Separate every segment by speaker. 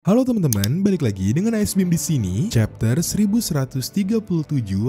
Speaker 1: Halo teman-teman, balik lagi dengan ASBIM di sini. Chapter 1137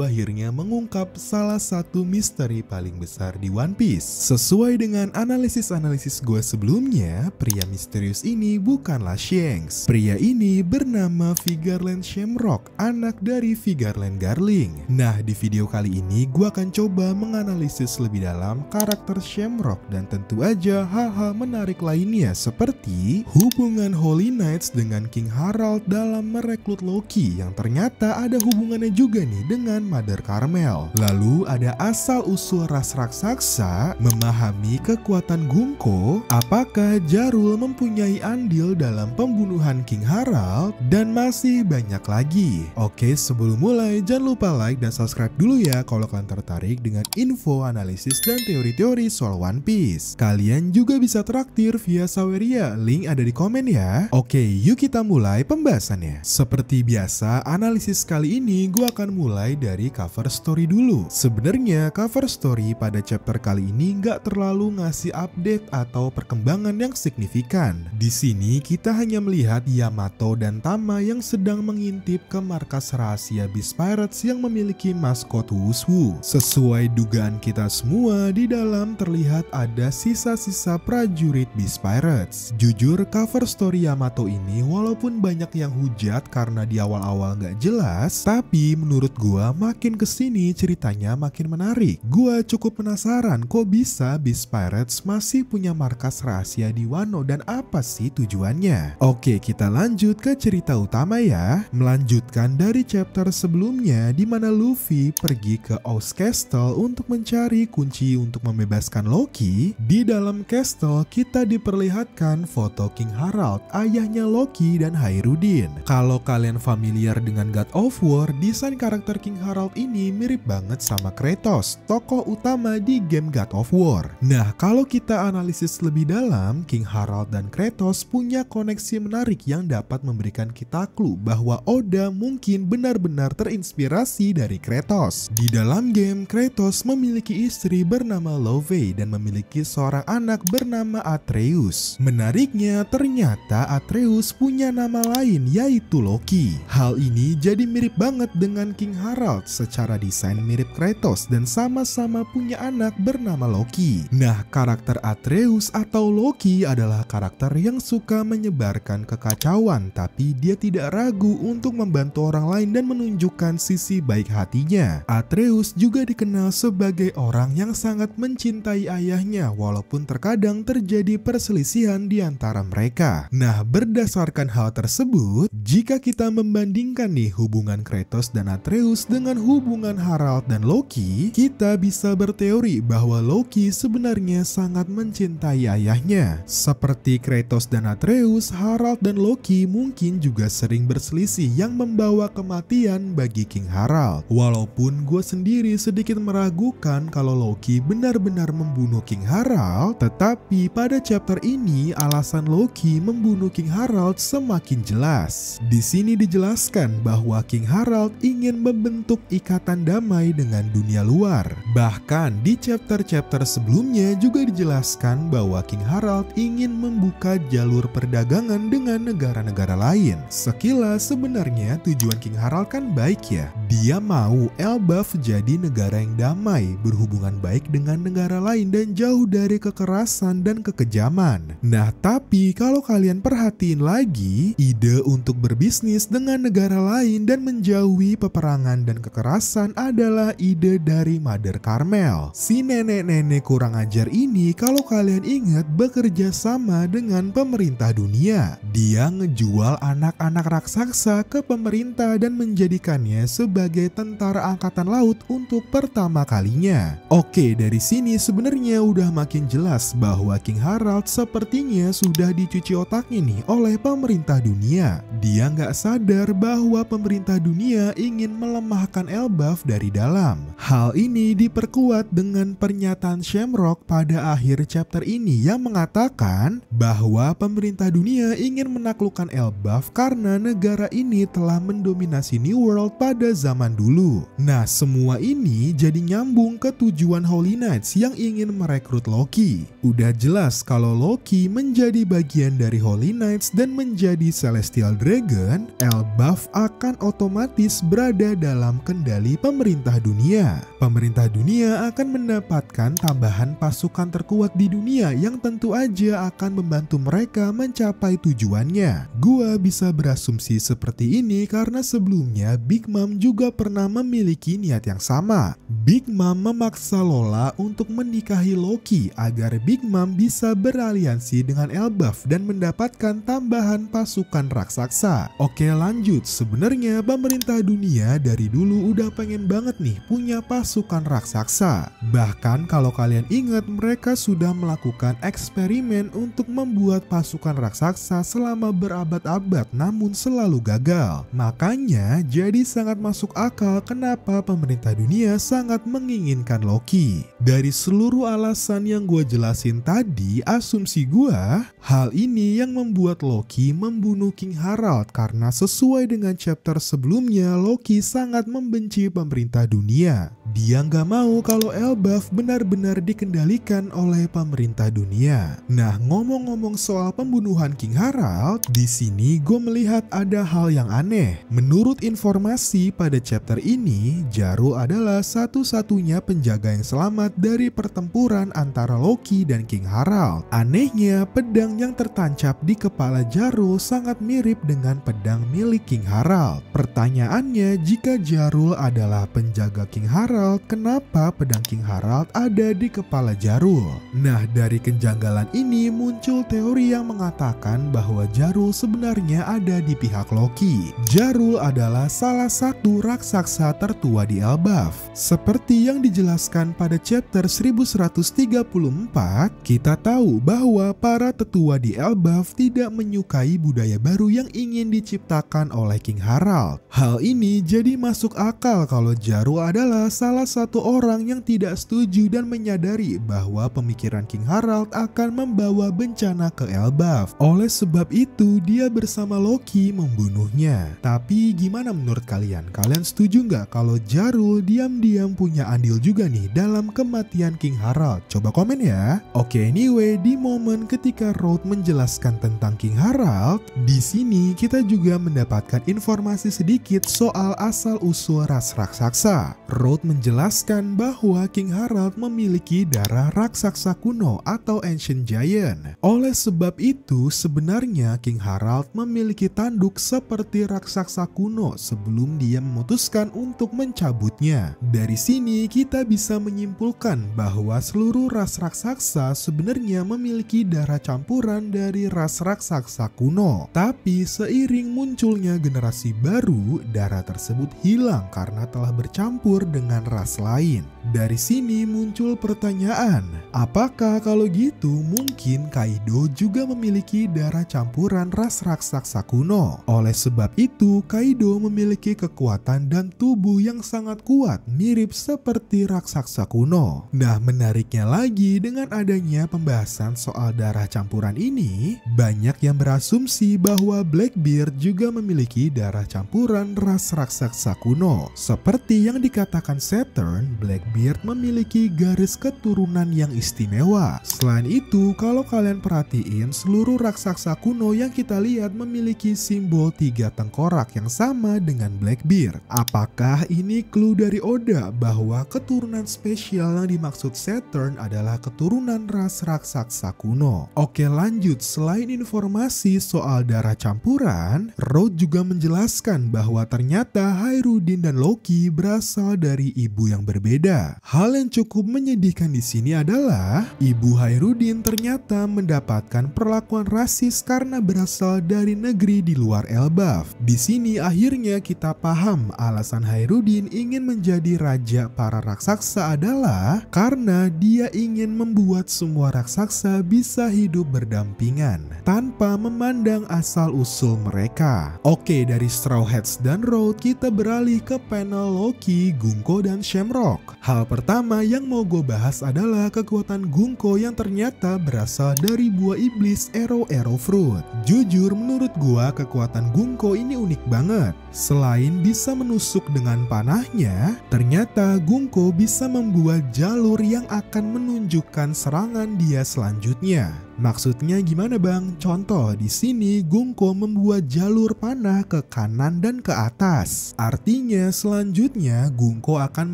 Speaker 1: akhirnya mengungkap salah satu misteri paling besar di One Piece. Sesuai dengan analisis-analisis gue sebelumnya, pria misterius ini bukanlah Shanks. Pria ini bernama Vigarland Shamrock, anak dari Vigarland Garling. Nah, di video kali ini gue akan coba menganalisis lebih dalam karakter Shamrock dan tentu aja hal-hal menarik lainnya seperti hubungan Holy Knights dengan King Harald dalam merekrut Loki yang ternyata ada hubungannya juga nih dengan Mother Carmel. Lalu ada asal-usul ras raksasa, memahami kekuatan Gungko, apakah Jarul mempunyai andil dalam pembunuhan King Harald, dan masih banyak lagi. Oke, sebelum mulai jangan lupa like dan subscribe dulu ya kalau kalian tertarik dengan info, analisis, dan teori-teori soal One Piece. Kalian juga bisa traktir via Saweria, link ada di komen ya. Oke, yuk kita mulai pembahasannya. Seperti biasa, analisis kali ini gue akan mulai dari cover story dulu. Sebenarnya cover story pada chapter kali ini nggak terlalu ngasih update atau perkembangan yang signifikan. Di sini kita hanya melihat Yamato dan Tama yang sedang mengintip ke markas rahasia Beast Pirates yang memiliki maskot Wushu. Sesuai dugaan kita semua, di dalam terlihat ada sisa-sisa prajurit Beast Pirates. Jujur, cover story Yamato ini walaupun banyak yang hujat karena di awal-awal nggak jelas, tapi menurut gua makin kesini ceritanya makin menarik. Gua cukup penasaran kok bisa Beast Pirates masih punya markas rahasia di Wano dan apa sih tujuannya. Oke, kita lanjut ke cerita utama ya. Melanjutkan dari chapter sebelumnya di mana Luffy pergi ke Oz Castle untuk mencari kunci untuk membebaskan Loki. Di dalam castle kita diperlihatkan foto King Harald, ayahnya Loki dan Hairudin. Kalau kalian familiar dengan God of War, desain karakter King Harald ini mirip banget sama Kratos, tokoh utama di game God of War. Nah, kalau kita analisis lebih dalam, King Harald dan Kratos punya koneksi menarik yang dapat memberikan kita clue bahwa Oda mungkin benar-benar terinspirasi dari Kratos. Di dalam game, Kratos memiliki istri bernama Love dan memiliki seorang anak bernama Atreus. Menariknya, ternyata Atreus punya nama lain yaitu Loki. Hal ini jadi mirip banget dengan King Harald, secara desain mirip Kratos dan sama-sama punya anak bernama Loki. Nah, karakter Atreus atau Loki adalah karakter yang suka menyebarkan kekacauan, tapi dia tidak ragu untuk membantu orang lain dan menunjukkan sisi baik hatinya. Atreus juga dikenal sebagai orang yang sangat mencintai ayahnya walaupun terkadang terjadi perselisihan di antara mereka. Nah, berdasarkan hal tersebut, jika kita membandingkan nih hubungan Kratos dan Atreus dengan hubungan Harald dan Loki, kita bisa berteori bahwa Loki sebenarnya sangat mencintai ayahnya. Seperti Kratos dan Atreus, Harald dan Loki mungkin juga sering berselisih yang membawa kematian bagi King Harald. Walaupun gue sendiri sedikit meragukan kalau Loki benar-benar membunuh King Harald, tetapi pada chapter ini alasan Loki membunuh King Harald semakin jelas. Di sini dijelaskan bahwa King Harald ingin membentuk ikatan damai dengan dunia luar. Bahkan di chapter-chapter sebelumnya juga dijelaskan bahwa King Harald ingin membuka jalur perdagangan dengan negara-negara lain. Sekilas sebenarnya tujuan King Harald kan baik ya. Dia mau Elbaf jadi negara yang damai, berhubungan baik dengan negara lain dan jauh dari kekerasan dan kekejaman. Nah, tapi kalau kalian perhatiin lagi, ide untuk berbisnis dengan negara lain dan menjauhi peperangan dan kekerasan adalah ide dari Mother Carmel. Si nenek-nenek kurang ajar ini kalau kalian ingat bekerja sama dengan pemerintah dunia. Dia ngejual anak-anak raksasa ke pemerintah dan menjadikannya sebagai tentara angkatan laut untuk pertama kalinya. Oke, dari sini sebenarnya udah makin jelas bahwa King Harald sepertinya sudah dicuci otaknya nih oleh pemerintah dunia. Dia nggak sadar bahwa pemerintah dunia ingin melemahkan Elbaf dari dalam. Hal ini diperkuat dengan pernyataan Shamrock pada akhir chapter ini yang mengatakan bahwa pemerintah dunia ingin menaklukkan Elbaf karena negara ini telah mendominasi New World pada zaman dulu. Nah, semua ini jadi nyambung ke tujuan Holy Knights yang ingin merekrut Loki. Udah jelas kalau Loki menjadi bagian dari Holy Knights dan menjadi menjadi Celestial Dragon, Elbaf akan otomatis berada dalam kendali pemerintah dunia. Pemerintah dunia akan mendapatkan tambahan pasukan terkuat di dunia yang tentu aja akan membantu mereka mencapai tujuannya. Gua bisa berasumsi seperti ini karena sebelumnya Big Mom juga pernah memiliki niat yang sama. Big Mom memaksa Lola untuk menikahi Loki agar Big Mom bisa beraliansi dengan Elbaf dan mendapatkan tambahan pasukan raksasa. Oke, lanjut. Sebenarnya pemerintah dunia dari dulu udah pengen banget nih punya pasukan raksasa. Bahkan kalau kalian ingat, mereka sudah melakukan eksperimen untuk membuat pasukan raksasa selama berabad-abad namun selalu gagal. Makanya jadi sangat masuk akal kenapa pemerintah dunia sangat menginginkan Loki. Dari seluruh alasan yang gue jelasin tadi, asumsi gue, hal ini yang membuat Loki membunuh King Harald karena sesuai dengan chapter sebelumnya, Loki sangat membenci pemerintah dunia. Dia nggak mau kalau Elbaf benar-benar dikendalikan oleh pemerintah dunia. Nah, ngomong-ngomong soal pembunuhan King Harald, di sini gue melihat ada hal yang aneh. Menurut informasi pada chapter ini, Jarl adalah satu-satunya penjaga yang selamat dari pertempuran antara Loki dan King Harald. Anehnya, pedang yang tertancap di kepala Jarl sangat mirip dengan pedang milik King Harald. Pertanyaannya, jika Jarl adalah penjaga King Harald, kenapa pedang King Harald ada di kepala Jarl? Nah, dari kejanggalan ini muncul teori yang mengatakan bahwa Jarl sebenarnya ada di pihak Loki. Jarl adalah salah satu raksasa tertua di Elbaf. Seperti yang dijelaskan pada chapter 1134, kita tahu bahwa para tetua di Elbaf tidak menyukai budaya baru yang ingin diciptakan oleh King Harald. Hal ini jadi masuk akal kalau Jarl adalah salah satu orang yang tidak setuju dan menyadari bahwa pemikiran King Harald akan membawa bencana ke Elbaf. Oleh sebab itu, dia bersama Loki membunuhnya. Tapi gimana menurut kalian? Kalian setuju nggak kalau Jarl diam-diam punya andil juga nih dalam kematian King Harald? Coba komen ya. Oke, anyway, di momen ketika Road menjelaskan tentang King Harald, di sini kita juga mendapatkan informasi sedikit soal asal-usul ras raksasa. Road menjelaskan bahwa King Harald memiliki darah raksasa kuno atau Ancient Giant. Oleh sebab itu, sebenarnya King Harald memiliki tanduk seperti raksasa kuno sebelum dia memutuskan untuk mencabutnya. Dari sini kita bisa menyimpulkan bahwa seluruh ras raksasa sebenarnya memiliki darah campuran dari ras raksasa kuno. Tapi seiring munculnya generasi baru, darah tersebut hilang karena telah bercampur dengan ras lain. Dari sini muncul pertanyaan, apakah kalau gitu mungkin Kaido juga memiliki darah campuran ras raksasa kuno? Oleh sebab itu, Kaido memiliki kekuatan dan tubuh yang sangat kuat, mirip seperti raksasa kuno. Nah, menariknya lagi, dengan adanya pembahasan soal darah campuran ini, banyak yang berasumsi bahwa Blackbeard juga memiliki darah campuran ras raksasa kuno. Seperti yang dikatakan Saturn, Blackbeard memiliki garis keturunan yang istimewa. Selain itu, kalau kalian perhatiin, seluruh raksasa kuno yang kita lihat memiliki simbol 3 tengkorak yang sama dengan Blackbeard. Apakah ini clue dari Oda bahwa keturunan spesial yang dimaksud Saturn adalah keturunan ras raksasa kuno? Oke, lanjut. Selain informasi soal darah campuran, Road juga menjelaskan bahwa ternyata Hairudin dan Loki berasal dari ibu yang berbeda. Hal yang cukup menyedihkan di sini adalah ibu Hairudin ternyata mendapatkan perlakuan rasis karena berasal dari negeri di luar Elbaf. Di sini akhirnya kita paham alasan Hairudin ingin menjadi raja para raksasa adalah karena dia ingin membuat semua raksasa bisa hidup berdampingan tanpa memandang asal-usul mereka. Oke, dari Straw Hats dan Road kita beralih ke panel Loki, Gunko, dan Shamrock. Hal pertama yang mau gue bahas adalah kekuatan Gunko yang ternyata berasal dari buah iblis Arrow Fruit. Jujur, menurut gue kekuatan Gunko ini unik banget. Selain bisa menusuk dengan panahnya, ternyata Gunko bisa membuat jalur yang akan menunjukkan serangan dia selanjutnya. Maksudnya gimana bang? Contoh di sini Gunko membuat jalur panah ke kanan dan ke atas. Artinya selanjutnya Gunko akan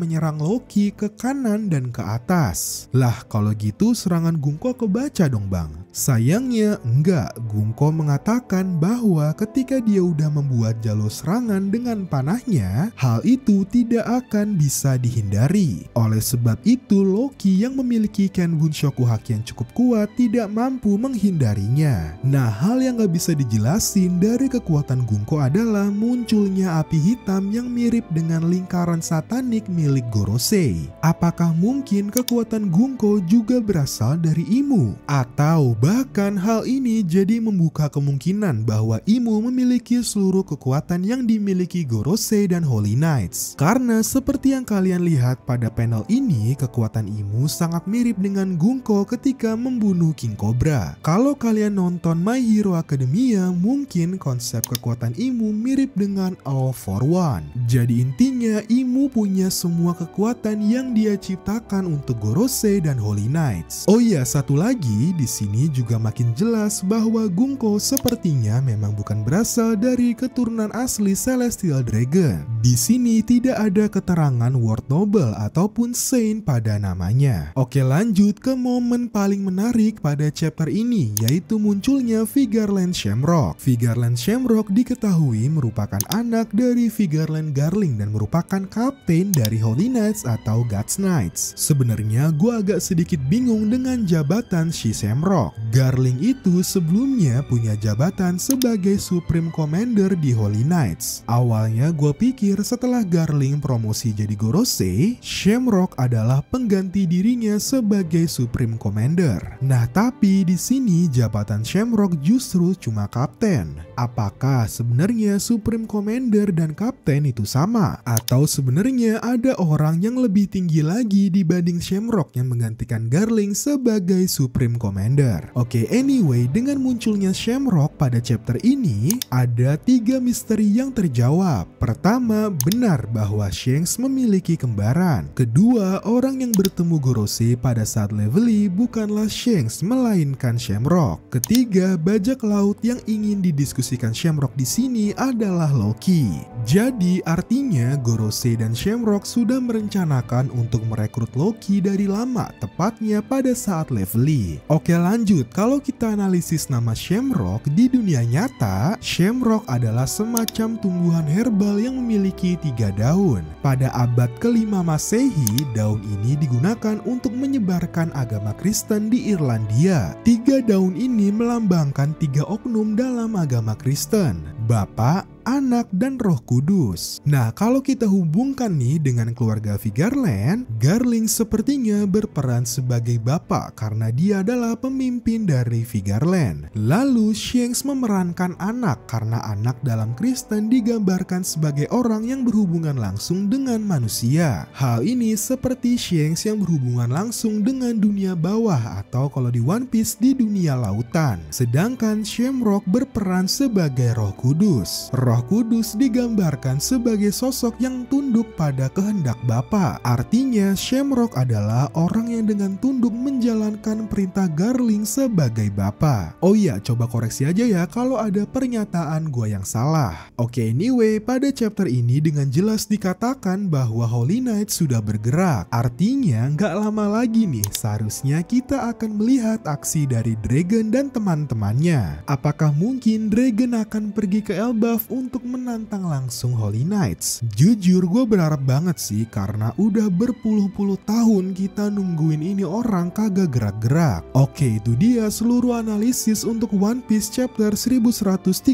Speaker 1: menyerang Loki ke kanan dan ke atas. Lah kalau gitu serangan Gunko kebaca dong bang. Sayangnya enggak, Gunko mengatakan bahwa ketika dia udah membuat jalur serangan dengan panahnya, hal itu tidak akan bisa dihindari. Oleh sebab itu Loki yang memiliki Kenbun Shokuhaki yang cukup kuat tidak mampu menghindarinya. Nah hal yang gak bisa dijelasin dari kekuatan Gunko adalah munculnya api hitam yang mirip dengan lingkaran satanik milik Gorosei. Apakah mungkin kekuatan Gunko juga berasal dari Imu? Atau bahkan hal ini jadi membuka kemungkinan bahwa Imu memiliki seluruh kekuatan yang dimiliki Gorosei dan Holy Knights. Karena seperti yang kalian lihat pada panel ini, kekuatan Imu sangat mirip dengan Gunko ketika membunuh King Cobra. Kalau kalian nonton My Hero Academia, mungkin konsep kekuatan Imu mirip dengan All for One. Jadi intinya Imu punya semua kekuatan yang dia ciptakan untuk Gorosei dan Holy Knights. Oh iya, satu lagi di sini juga makin jelas bahwa Gunko sepertinya memang bukan berasal dari keturunan asli Celestial Dragon. Di sini tidak ada keterangan word noble ataupun saint pada namanya. Oke, lanjut ke momen paling menarik pada chapter ini, yaitu munculnya Vigarland Shamrock. Vigarland Shamrock diketahui merupakan anak dari Vigarland Garling dan merupakan kapten dari Holy Knights atau God's Knights. Sebenarnya gue agak sedikit bingung dengan jabatan si Shamrock. Garling itu sebelumnya punya jabatan sebagai Supreme Commander di Holy Knights. Awalnya gue pikir setelah Garling promosi jadi Gorosei, Shamrock adalah pengganti dirinya sebagai Supreme Commander. Nah tapi di sini jabatan Shamrock justru cuma kapten. Apakah sebenarnya Supreme Commander dan kapten itu sama? Atau sebenarnya ada orang yang lebih tinggi lagi dibanding Shamrock yang menggantikan Garling sebagai Supreme Commander? Oke, anyway, dengan munculnya Shamrock pada chapter ini, ada 3 misteri yang terjawab. Pertama, benar bahwa Shanks memiliki kembaran. Kedua, orang yang bertemu Gorosei pada saat Levely bukanlah Shanks, melainkan Shamrock. Ketiga, bajak laut yang ingin didiskusikan Shamrock di sini adalah Loki. Jadi, artinya Gorosei dan Shamrock sudah merencanakan untuk merekrut Loki dari lama, tepatnya pada saat Levely. Oke, lanjut. Kalau kita analisis nama Shamrock di dunia nyata, Shamrock adalah semacam tumbuhan herbal yang memiliki 3 daun. Pada abad ke-5 Masehi, daun ini digunakan untuk menyebarkan agama Kristen di Irlandia. 3 daun ini melambangkan 3 oknum dalam agama Kristen: Bapa, Anak, dan Roh Kudus. Nah, kalau kita hubungkan nih dengan keluarga Vigarland, Garling sepertinya berperan sebagai bapak karena dia adalah pemimpin dari Vigarland. Lalu Shanks memerankan anak karena anak dalam Kristen digambarkan sebagai orang yang berhubungan langsung dengan manusia. Hal ini seperti Shanks yang berhubungan langsung dengan dunia bawah atau kalau di One Piece di dunia lautan. Sedangkan Shamrock berperan sebagai Roh Kudus. Roh Kudus digambarkan sebagai sosok yang tunduk pada kehendak Bapa. Artinya Shamrock adalah orang yang dengan tunduk menjalankan perintah Garling sebagai Bapa. Oh iya, coba koreksi aja ya kalau ada pernyataan gue yang salah. Oke, anyway, pada chapter ini dengan jelas dikatakan bahwa Holy Knight sudah bergerak. Artinya nggak lama lagi nih seharusnya kita akan melihat aksi dari Dragon dan teman-temannya. Apakah mungkin Dragon akan pergi ke Elbaf untuk menantang langsung Holy Knights? Jujur gue berharap banget sih, karena udah berpuluh-puluh tahun kita nungguin ini orang kagak gerak-gerak. Oke, itu dia seluruh analisis untuk One Piece chapter 1137.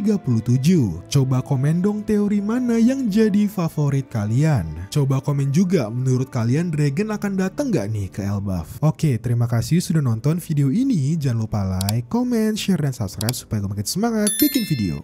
Speaker 1: Coba komen dong teori mana yang jadi favorit kalian. Coba komen juga menurut kalian Dragon akan datang gak nih ke Elbaf. Oke, terima kasih sudah nonton video ini. Jangan lupa like, comment, share, dan subscribe supaya gue makin semangat bikin video.